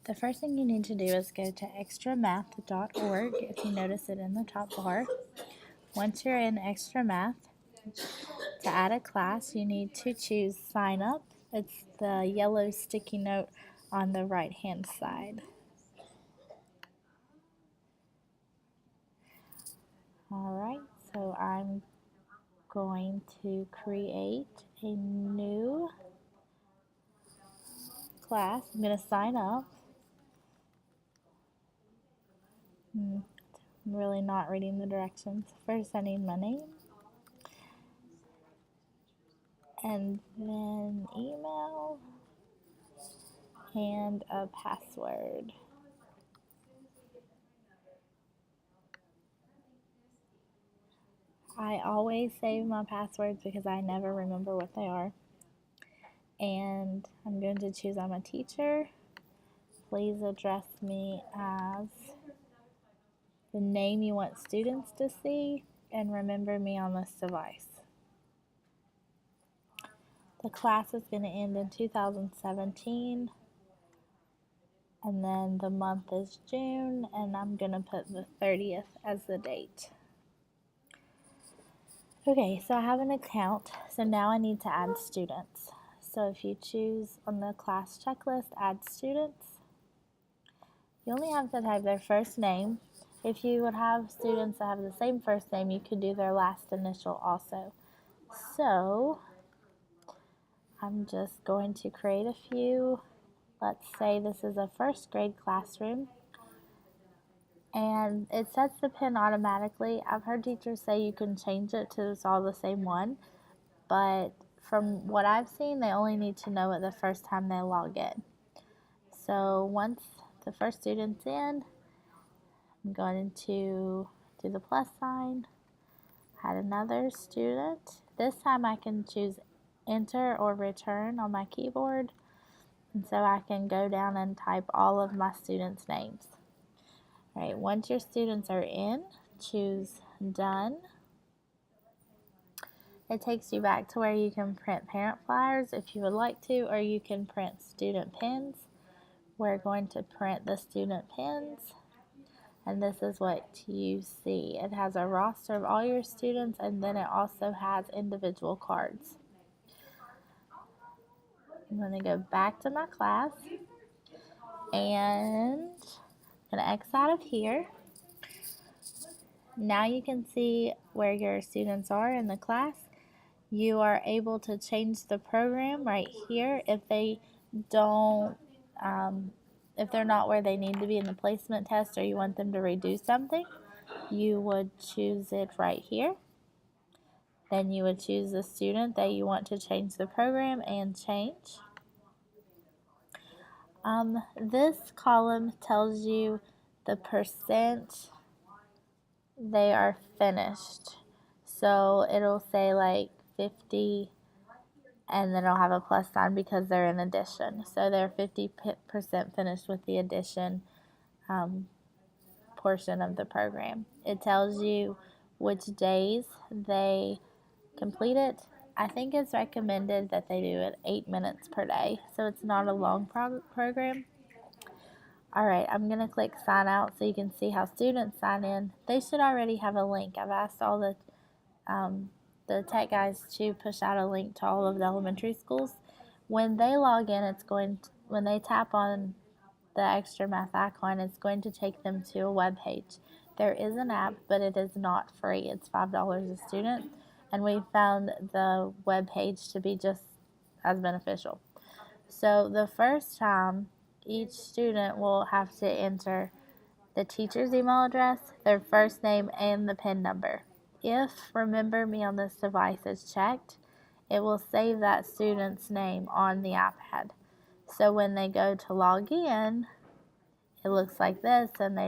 The first thing you need to do is go to XtraMath.org if you notice it in the top bar. Once you're in XtraMath, to add a class, you need to choose Sign Up. It's the yellow sticky note on the right-hand side. Alright, so I'm going to create a new class. I'm going to sign up. I'm really not reading the directions. First, I need my name, and then email, and a password. I always save my passwords because I never remember what they are. And I'm going to choose I'm a teacher. Please address me as the name you want students to see, and remember me on this device. The class is going to end in 2017, and then the month is June, and I'm going to put the 30th as the date. Okay, so I have an account, so now I need to add students. So if you choose on the class checklist, add students, you only have to type their first name. If you would have students that have the same first name, you could do their last initial also. So I'm just going to create a few. Let's say this is a first grade classroom, and it sets the pin automatically. I've heard teachers say you can change it to it's all the same one, but from what I've seen, they only need to know it the first time they log in. So once the first student's in, I'm going to do the plus sign, add another student. This time I can choose enter or return on my keyboard, and so I can go down and type all of my students' names. All right, once your students are in, choose done. It takes you back to where you can print parent flyers if you would like to, or you can print student pins. We're going to print the student pins, and this is what you see. It has a roster of all your students, and then it also has individual cards. I'm going to go back to my class, and I'm going to X out of here. Now you can see where your students are in the class. You are able to change the program right here if they don't, if they're not where they need to be in the placement test, or you want them to redo something, you would choose it right here. Then you would choose the student that you want to change the program and change. This column tells you the percent they are finished. So it'll say like 50, and then it'll have a plus sign because they're in addition. So they're 50% finished with the addition portion of the program. It tells you which days they complete it. I think it's recommended that they do it 8 minutes per day, so it's not a long program. Alright, I'm going to click sign out so you can see how students sign in. They should already have a link. I've asked all the tech guys to push out a link to all of the elementary schools. When they log in, when they tap on the XtraMath icon, it's going to take them to a web page. There is an app, but it is not free. It's $5 a student, and we found the web page to be just as beneficial. So the first time, each student will have to enter the teacher's email address, their first name, and the PIN number. If remember me on this device is checked, it will save that student's name on the iPad. So when they go to log in, it looks like this, and they